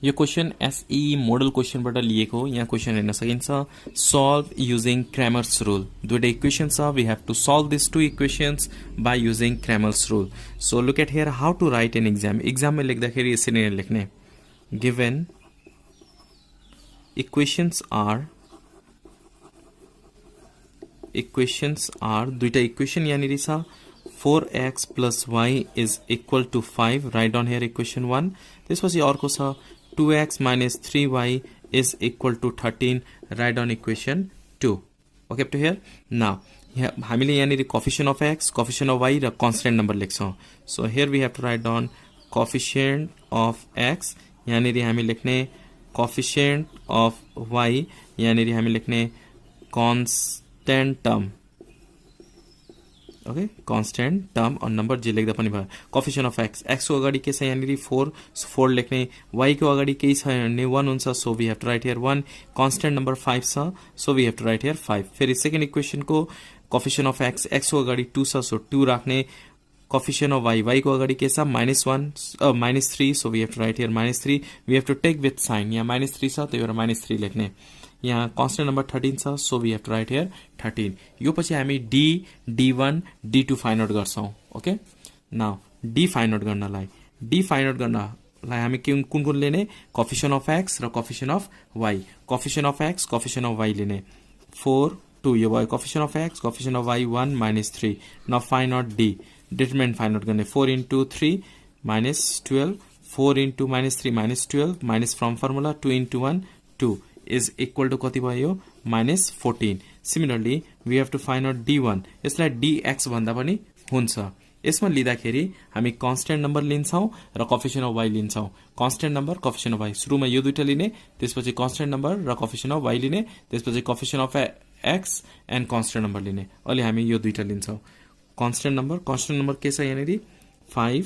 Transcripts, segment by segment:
यो क्वेसन एसई मोडल क्वेसनबाट लिएको हो। यहाँ क्वेसन हेर्न सकिन्छ सल्भ युजिङ क्रैमर्स रूल। दुईटा इक्वेसन छ, we have to solve this two equations by using Cramer's rule. So look at here how to write an exam. एक्जाममा लेख्दाखेरि यसरी नै लेख्ने, गिभन इक्वेसन्स आर दुईटा इक्वेसन यहाँनिर छ 4x plus y is equal to 5, write down here equation 1. त्यसपछि अर्को छ 2x minus 3y is equal to 13, write down equation 2. Okay up to here? Now हामीले यहाँनिर coefficient of x, coefficient of y र constant number लेख्छौं. So here we have to write down coefficient of x, यहाँनिर हामी लेख्ने coefficient of y, यहाँनिर हामी लेख्ने constant term. Okay constant term और नंबर जे लेख्दा पनि भयो। कोएफिशिएंट अफ x, x को अगाडि के छ यहाँनिर 4 लेख्ने, y को अगाडि केही छ भने 1 हुन्छ, so we have to write here 1। Constant number 5 छ, so we have to write here 5। फेरि सेकेन्ड इक्वेसन को कोएफिशिएंट अफ x, x को अगाडि 2 छ, सो 2 राख्ने। कोएफिशिएंट अफ y, y को अगाडि के छ -3, so we have to write here -3। We have to take with sign, यहाँ -3 छ त्यही भएर -3 लेख्ने। यहाँ कांस्टेंट नंबर 13 छ, so we have to write here 13। यो पछि हामी d, d1, d2 find out गर्छौं। Okay now d find out गर्नलाई हामी कुन कुन लिने, कोएफिशिएंट अफ x र coefficient of y। Coefficient of x, coefficient of y लिने 4 2, यो भयो coefficient of x, coefficient of y 1 -3। Now find out d, determinant find out गर्ने 4 into 3 -12, 4 into -3 -12, minus from formula 2 into 1 2 is equal to कति भयो -14। Similarly we have to find out d1, यसलाई dx भन्दा पनि हुन्छ। यसमा लिँदाखेरि हामी कांस्टेंट नंबर लिन्छौं र कोएफिशिएंट अफ y लिन्छौं। Constant number, coefficient of y, सुरुमा यो दुईटा लिने, त्यसपछि कांस्टेंट नंबर र कोएफिशिएंट अफ y लिने, त्यसपछि coefficient of x and constant number लिने। अहिले हामी यो दुईटा लिन्छौं। कांस्टेंट नंबर के छ यहाँनिर 5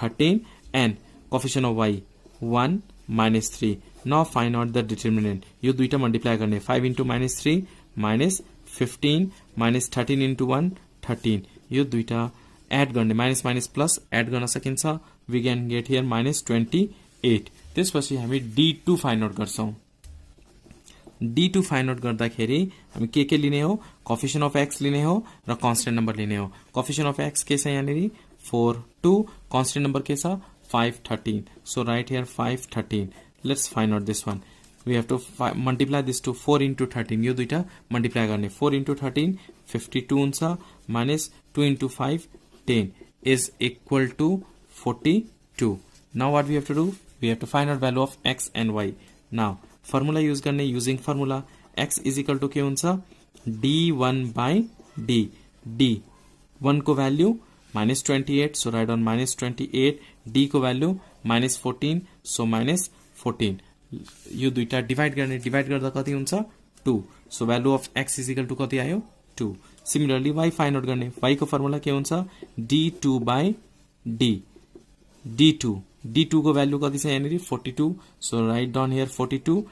13 and coefficient of y 1 -3। Now find out the determinant. यो दुईटा मल्टिप्लाई गर्ने 5 into -3 -15 -13 into 1 13। यो दुईटा एड गर्ने माइनस प्लस एड गर्न सकिन्छ। We can get here -28। त्यसपछि हामी d2 फाइन्ड आउट गर्छौं। d2 फाइन्ड आउट गर्दाखेरि हामी के लिने हो, कोएफिशिएंट अफ x लिने हो र कांस्टेंट नंबर लिने हो। कोएफिशिएंट अफ x के छ यहाँनिर 4 2, कांस्टेंट नंबर के छ 5 13, so write here 5 13। Let's find out this one. We have to multiply this to 4 into 13. यो दुईटा मल्टिप्लाई गर्ने 4 into 13 52 हुन्छ, minus 2 into 5 10 is equal to 42. Now what we have to do? We have to find out value of x and y. Now formula use गर्ने, using formula x is equal to के हुन्छ d1 by d, d1 को value -28, so write down -28, d को value -14, so -14। यो दुईटा divide गर्दा कति हुन्छ 2, सो value of x is equal to कति आयो 2। सिमिलरली y फाइन्ड आउट गर्ने, y को फर्मुला के हुन्छ d2 बाई d, d2 को भ्यालु कति छ यहाँनिर 42, so write down here 42।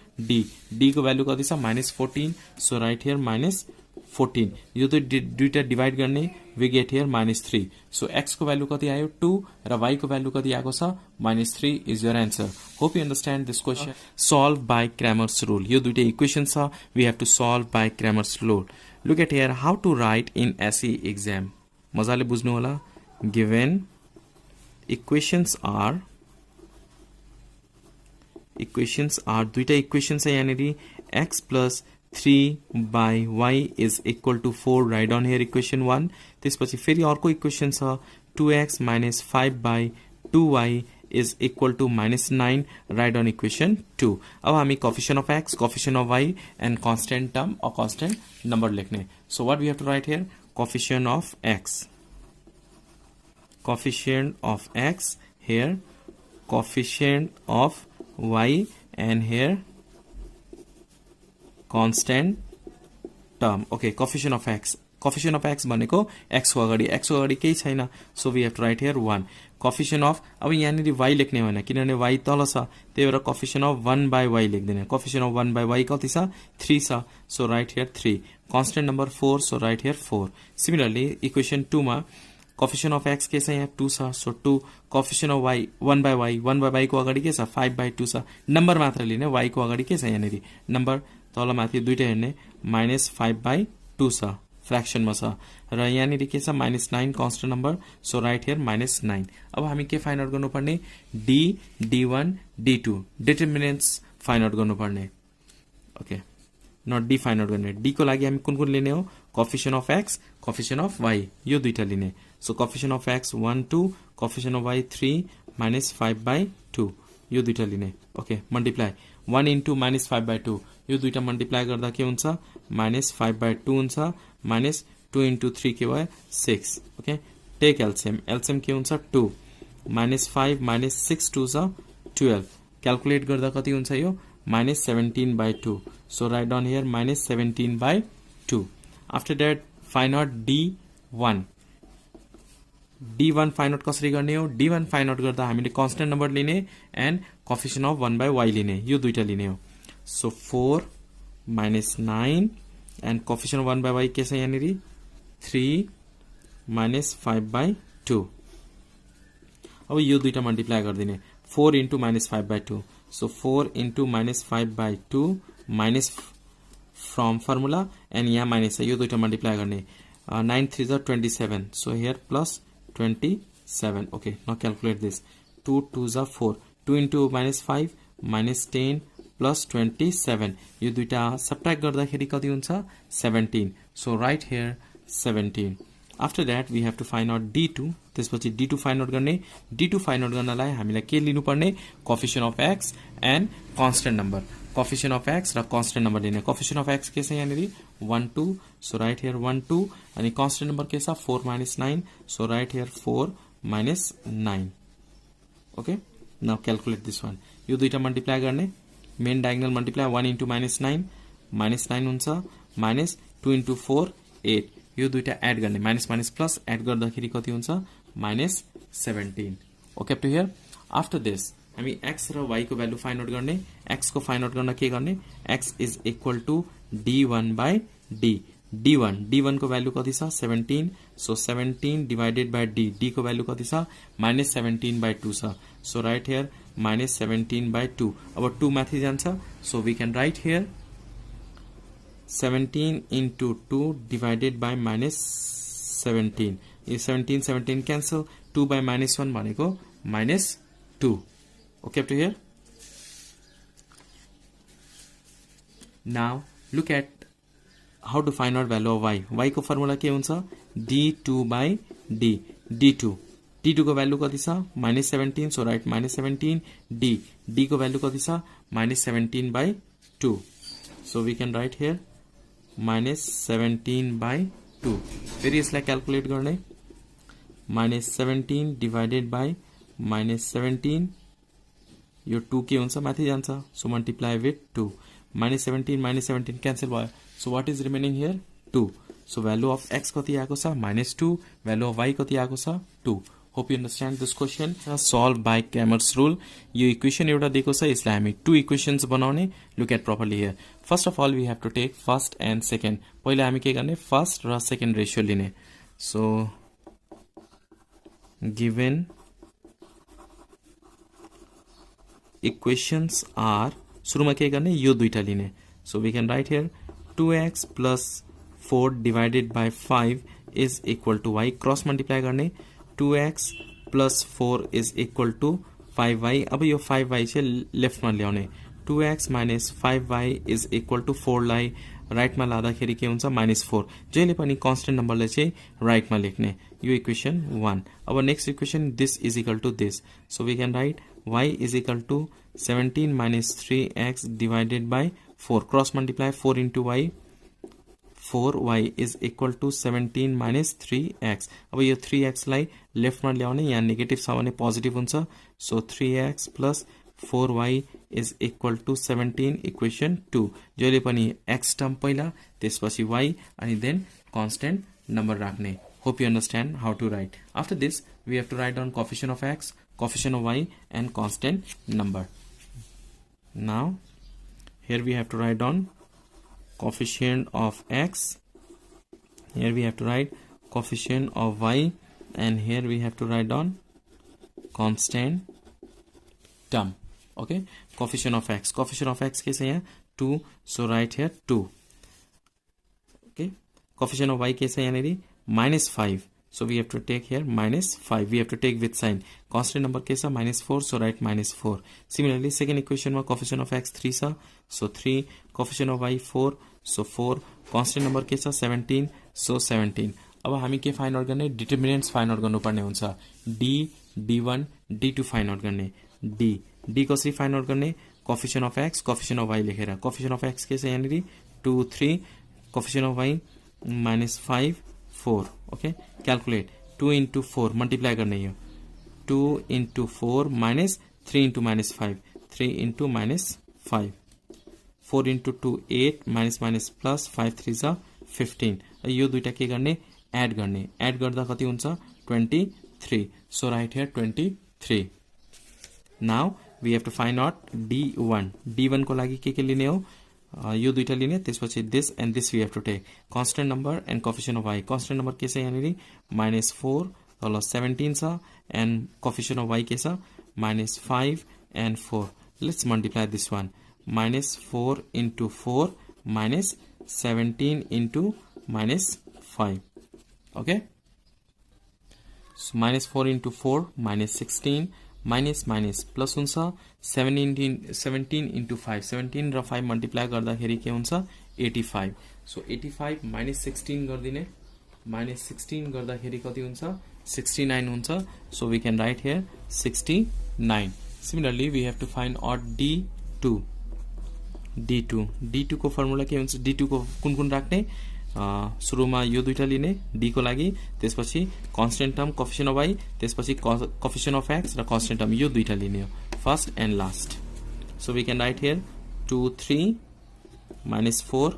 d को भ्यालु कति छ -14, सो राइट हियर -14। यो दुईटा डिवाइड गर्ने, we get here -3, so x को भ्यालु कति आयो 2 र y को भ्यालु कति आएको छ -3 is your answer. Hope you understand this question. Solve by Cramer's rule. यो दुईटा इक्वेशन छ, we have to solve by Cramer's rule. Look at here how to write in SE exam. मजाले बुझ्नु होला। गिवन इक्वेशंस आर दुईटा equation छ यहाँनिर x प्लस 3 by y is equal to 4, write down here equation 1। त्यसपछि फेरि अर्को इक्वेशन छ 2x minus 5 by 2y is equal to -9, write down equation 2। अब हामी coefficient of x, coefficient of y and constant term or constant number लेख्ने। So what we have to write here? Coefficient of x here, coefficient of y and here constant term। Okay coefficient of x भनेको x को अगाडि केही छैन, so we have to write here 1। Coefficient of, अब यहाँनिर y लेख्ने होइन किनभने y तल छ, त्यही भएर कोएफिशिएंट अफ 1 by y लेख्दिने। कोएफिशिएंट अफ 1 by y कति छ 3 छ, so right here 3। Constant number 4, so right here 4। Similarly equation 2 मा coefficient of x के छ यहाँ 2 छ so 2 coefficient of y 1 by y को अगाडि के छ 5/2 छ नम्बर मात्र लिने y को अगाडि के छ यहाँनेरि नम्बर तल माथि दुईटा हेर्ने -5/2 छ फ्र्याक्सन मा छ र यहाँनेरि के छ -9 constant number so right here -9 अब हामी के फाइन्ड आउट गर्नुपर्ने d d1 d2 determinants find out गर्नुपर्ने okay not D find out गर्ने डी को लागि हामी कुन कुन लिने हो coefficient of x coefficient of y यो दुईटा लिने so coefficient of x 1 2 coefficient of y 3 -5/2 यो दुईटा लिने ओके मल्टिप्लाई 1 इन्टु -5/2 यो दुईटा मल्टिप्लाई गर्दा के हुन्छ -5/2 हुन्छ -2 इन्टु 3 के भयो 6 ओके टेक एलसीएम एलसीएम के हुन्छ 2 -5 -6 2 छ 12 क्याल्कुलेट गर्दा कति हुन्छ यो -17/2 so write down here -17/2 after that find out d1 find out कसरी गर्ने हो d1 find out गर्दा हामीले constant number लिने and coefficient of 1/y लिने यो दुईटा लिने हो so 4 -9 and coefficient of 1/y के छ यहाँनेरि 3 -5/2 अब यो दुईटा multiply गर्दिने 4 into -5/2 so 4 into -5/2 minus from formula and यहाँ minus है यो दुईटा मल्टिप्लाई गर्ने 9 3 are 27 so here plus 27 okay now calculate this 2 2 are 4 2 into -5 -10 plus 27 यो दुईटा सबट्र्याक्ट गर्दाखेरि कति हुन्छ 17 so right here 17 after that we have to find out d2 त्यसपछि d2 फाइन्ड आउट गर्ने d2 फाइन्ड आउट गर्नलाई हामीलाई के लिनु पर्ने coefficient of x and constant number coefficient of x र कांस्टेंट नम्बर लिने कोएफिशिएंट अफ x के छ यहाँनेरि 1 2 सो राइट हियर 1 2 अनि कांस्टेंट नम्बर के छ 4 -9 so right here 4 -9 okay now calculate this one यो दुईटा मल्टिप्लाई गर्ने मेन डायगोनल मल्टिप्लाई 1 इन्टु -9 -9 हुन्छ -2 इन्टु 4 8 यो दुईटा एड गर्ने माइनस माइनस प्लस एड गर्दाखेरि कति हुन्छ -17 okay up to here after this हामी x र y को भ्यालु फाइन्ड आउट गर्ने x को फाइन्ड आउट गर्न के गर्ने x is equal to d1/d d1 को भ्यालु कति छ 17 सो 17 डिवाइडेड बाइ d को भ्यालु कति छ -17/2 छ सो राइट हियर -17/2 अब 2 माथि जान्छ so we can write here 17 into 2 divided by -17 यो 17 cancel 2 by -1 भनेको -2 okay up to here now look at how to find out value of y को फर्मुला के हुन्छ d2/d d2 को भ्यालु कति छ -17 सो राइट -17 d को value कति छ -17/2 so we can write here -17/2 फेरि यसलाई क्याल्कुलेट गर्ने -17 डिवाइडेड बाइ -17 यो 2 के हुन्छ माथि जान्छ सो मल्टिप्लाई विथ 2 -17 क्यान्सल भयो so what is remaining here 2 सो भ्यालु अफ x कति आएको छ -2 भ्यालु अफ y कति आएको छ 2 hope you understand this question solve by Cramer's rule यो इक्वेशन एउटा दिएको छ यसलाई हामी 2 इक्वेशन्स बनाउने look at properly here first of all we have to take first and second पहिला हामी के गर्ने फर्स्ट र सेकेंड रेशियो लिने सो गिवन इक्वेशन्स आर सुरुमा के गर्ने यो दुईटा लिने so we can write here 2x plus 4 divided by 5 is equal to y cross multiply गर्ने 2x plus 4 is equal to 5y अब यो 5y चाहिँ लेफ्टमा ल्याउने 2x minus 5y is equal to 4 लाई राइटमा लाँदाखेरि के हुन्छ -4 जहिले पनि कांस्टेंट नम्बरलाई चाहिँ राइटमा लेख्ने यो इक्वेशन 1 अब next equation this is equal to this so we can write y is equal to 17 minus 3x divided by 4 cross multiply 4 into y 4y is equal to 17 minus 3x अब यो 3x लाई लेफ्टमा ल्याउने यहाँ negative छ भने positive हुन्छ so 3x plus 4y is equal to 17 equation 2 जहिले पनि x टर्म पहिला त्यसपछि y अनि देन कांस्टेंट नम्बर राख्ने hope you understand how to write after this we have to write down coefficient of x coefficient of y and constant number now here we have to write down coefficient of x here we have to write coefficient of y and here we have to write down constant term. Okay, coefficient of x के छ यहाँ 2, so write here 2. Okay, coefficient of y के छ यहाँ -5, so we have to take here -5. We have to take with sign. Constant number के छ -4, so write -4. Similarly, second equation में coefficient of x 3 छ, so 3. Coefficient of y 4, so 4. Constant number के छ 17, so 17. अब हामी के फाइन्ड आउट गर्ने? डिटर्मिनेन्ट्स फाइन्ड आउट गर्नुपर्ने हुन्छ. d, d1, d2 find out गर्ने. d कसरी फाइन्ड आउट गर्ने? Coefficient of x, coefficient of y लेखेर. कोएफिशिएंट अफ x के छ यहाँ 2, 3. Coefficient of y -5, 4. Okay, calculate. 2 into 4 multiply गर्ने यो. 2 into 4 minus 3 into -5. 3 into -5. 4 into 2 8 minus plus 5 3 is 15. यो दुईटा के गर्ने? एड गर्ने. एड गर्दा कति हुन्छ? 23. So right here 23. Now we have to find out d1. d1 को लागि के लिने हो? यो दुईटा लिने. त्यसपछि this and this we have to take. Constant number and coefficient of y. Constant number के छ यहाँ -4 तल 17 छ and coefficient of y के छ -5 and 4. Let's multiply this one. -4 into 4 minus 17 into -5. Okay, so -4 into 4 -16 minus plus हुन्छ 17 into 5. 17 र 5 multiply गर्दाखेरि के हुन्छ? 85. so 85 -16 गर्दिने. -16 गर्दाखेरि कति हुन्छ? 69 हुन्छ. so we can write here 69. Similarly, we have to find out d2. d2 को फर्मुला के हुन्छ? d2 को कुन राख्ने? सुरुमा यो दुईटा लिने d को लागि, त्यसपछि constant term coefficient of y, त्यसपछि कोएफिशिएंट अफ x र कांस्टेंट टर्म यो दुईटा लिने हो, first and last. So we can write here 2 3 -4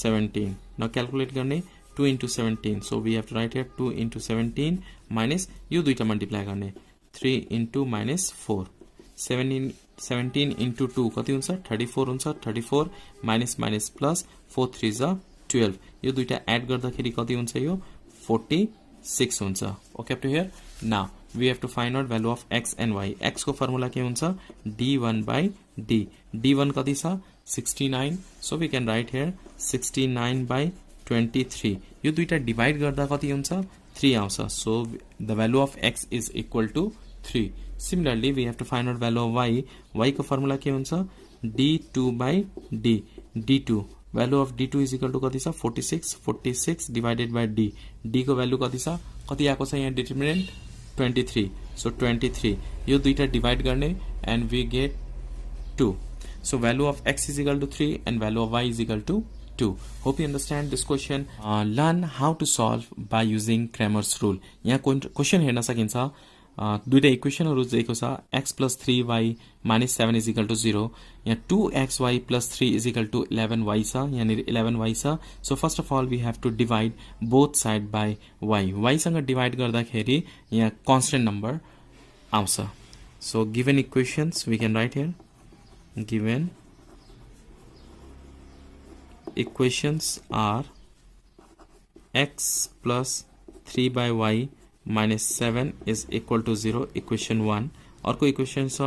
17. Now calculate गर्ने. 2 into 17, so we have to write here 2 into 17 minus यो दुईटा मल्टिप्लाई गर्ने. 3 into -4. 17 into 2 कति हुन्छ? 34 हुन्छ. 34 minus plus 4 3 is 12. यो दुईटा एड गर्दाखेरि कति हुन्छ? यो 46 हुन्छ. Okay, up to here. Now we have to find out value of x and y. x को फर्मुला के हुन्छ? d1/d. d1 कति छ? 69. So we can write here 69/23. यो दुईटा डिवाइड गर्दा कति हुन्छ? 3 आउँछ. So the value of x is equal to 3. Similarly, we have to find out value of y. y को फर्मुला के हुन्छ? d2/d. d2 value of d2 is equal to कति छ? 46. 46 divided by d. d को value कति छ? कति आएको छ यहाँ डिटर्मिनेन्ट? 23. so 23 यो दुईटा डिवाइड गर्ने and we get 2. so value of x is equal to 3 and value of y is equal to 2. Hope you understand this question. Learn how to solve by using Cramer's rule. यहाँ question हेर्न सकिन्छ. दुईटा इक्वेशनहरु दिएको छ. x plus 3y minus 7 is equal to 0. यहाँ 2xy plus 3 is equal to 11y छ. यहाँ 11y छ. So first of all we have to divide both side by y. y सँग डिवाइड गर्दाखेरि यहाँ constant number आउँछ. So given equations we can write here. Given equations are x plus 3 by y minus 7 is equal to 0. equation 1. अर्को equation छ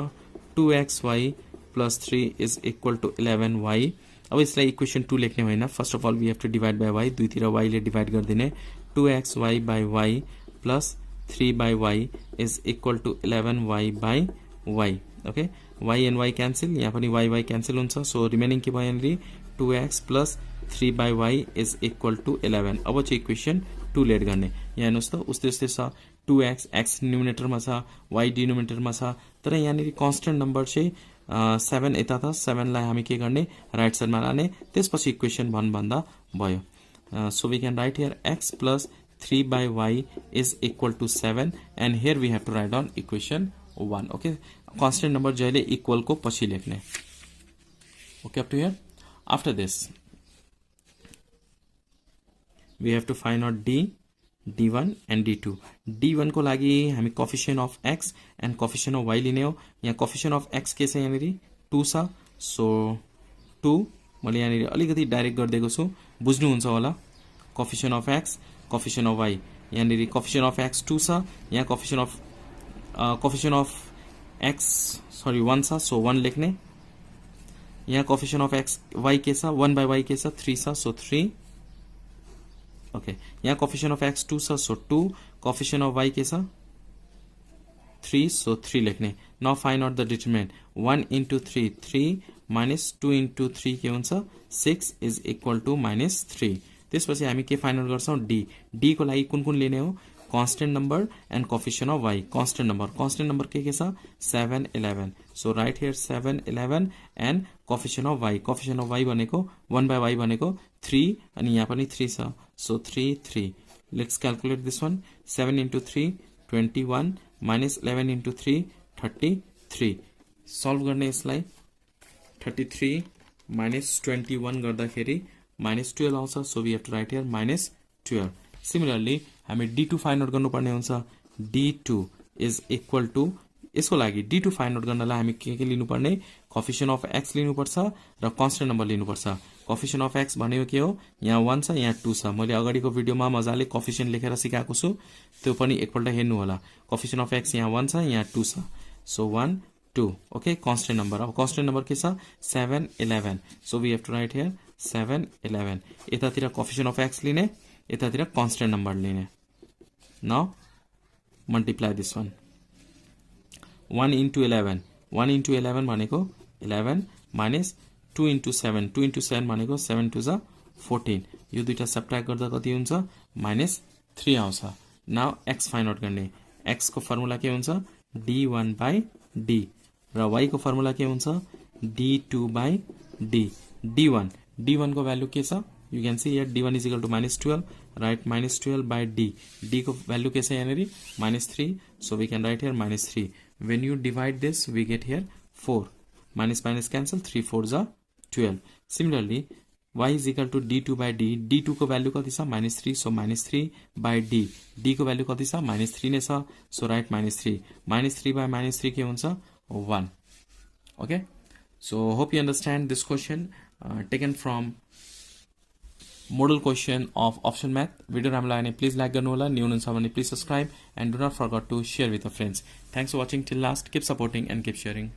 2xy plus 3 is equal to 11y. अब यसलाई equation 2 लेख्ने होइन. First of all we have to divide by y. दुईतिर y ले divide गर्दिने. 2xy by y plus 3 by y is equal to 11y by y. Okay, y and y cancel. यहाँ पनि y cancel हुन्छ. So remaining के भयो यहाँनिर? 2x plus 3 by y is equal to 11. अब चाहिँ इक्वेशन 2 लेट गर्ने. यहाँ हेर्नुस् त उस्तै छ. 2x x न्युमिनेटरमा छ, y डिनोमिनेटरमा छ. तर यहाँनिर कांस्टेंट नम्बर चाहिँ 7 यता त 7 लाई हामी के गर्ने? राइट साइडमा लाने. त्यसपछि इक्वेशन 1 भन्दा भयो. So we can write here x plus 3 by y is equal to 7 and here we have to write down equation 1. Okay, constant number जहिले इक्वल को पछि लेख्ने. Okay, up to here. After this we have to find out d, d1 and d2. d1 को लागि हामी coefficient of x and coefficient of y लिने हो. यहाँ कोएफिशिएंट अफ x के छ? यहाँनिर 2 छ. सो 2 मैले यहाँनिर अलिकति डाइरेक्ट गरिदिएको छु, बुझ्नुहुन्छ होला. Coefficient of x, coefficient of y. यहाँनिर कोफिसिएन्ट अफ एक्स 2 छ, यहाँ कोफिसिएन्ट अफ एक्स 1 छ, सो 1 लेख्ने। यहाँ कोफिसिएन्ट अफ एक्स वाई के छ, 1 बाई वाई के छ 3 छ, सो 3। ओके, यहाँ कोफिसिएन्ट अफ एक्स 2 छ, सो 2। कोफिसिएन्ट अफ वाई के छ 3, सो 3 लेख्ने। Now find out the determinant. 1 into 3 3 minus 2 into 3 के हुन्छ 6 इज इक्वल टू -3। त्यसपछि हामी के फाइन्ड आउट गर्छौं, डी। डी को लागि कुन कुन लिने हो, constant number and coefficient of y. Constant number के छ 7 11, so right here 7 11 and coefficient of y. Coefficient of y भनेको 1 बाई वाई भनेको 3 अनि यहाँ पनि 3 छ, so 3 3। Let's calculate this one. 7 into 3 21 minus 11 into 3 33। Solve गर्ने यसलाई। 33 माइनस 21 गर्दाखेरि -12 आउँछ, so we have to write here -12। Similarly हामी D2 फाइन्ड आउट गर्नुपर्ने हुन्छ। D2 इज इक्वल टू, यसको लागि D2 फाइन्ड आउट गर्नलाई हामी के लिनुपर्ने, कोफिसिएंट अफ एक्स लिनुपर्छ र कांस्टेंट नंबर लिनुपर्छ। कोफिसिएंट अफ एक्स भनेको के हो, यहाँ 1 छ, यहाँ 2 छ। मैले अगाडिको भिडियोमा मजाले कोफिसिएंट लेखेर सिकाएको छु, त्यो पनि एकपल्ट हेर्नु होला। कोफिसिएंट अफ एक्स यहाँ 1 छ, यहाँ 2 छ, सो 1 2। Okay, constant number. अब कांस्टेंट नंबर के छ 7 11, so we have to write here 7 11। यतातिर कोफिसिएंट अफ एक्स लिने, यतातिर कांस्टेंट नंबर लिने। Now multiply this one. 1 into 11, 1 into 11 भनेको 11 माइनस 2 into 7, 2 into 7 भनेको 7 2 जा 14। यो दुईटा सब्ट्र्याक्ट गर्दा कति हुन्छ, -3 आउँछ। नाउ एक्स फाइन्ड आउट गर्ने। एक्स को फर्मुला के हुन्छ, d1 by d र y को फर्मुला के हुन्छ, d2 by d। d1 को भ्यालु के छ, you can see here d1 is equal to -12, right, -12 by d। d को भ्यालु के छ यहाँनिर -3, so we can write here -3। When you divide this, we get here 4. Minus cancel, 3 4s are 12. Similarly, y is equal to d2 by d। d2 को value कति छ, -3, so -3 by d। d को value कति छ, -3 नै छ, so write -3। -3 by -3 के हुन्छ, 1। Okay, so hope you understand this question taken from model question of option math। Video राम्रो लाग्यो भने प्लिज लाइक गर्नु होला, न्यू हुनुहुन्छ भने please subscribe and do not forget to share with your friends. Thanks for watching till last. Keep supporting and keep sharing.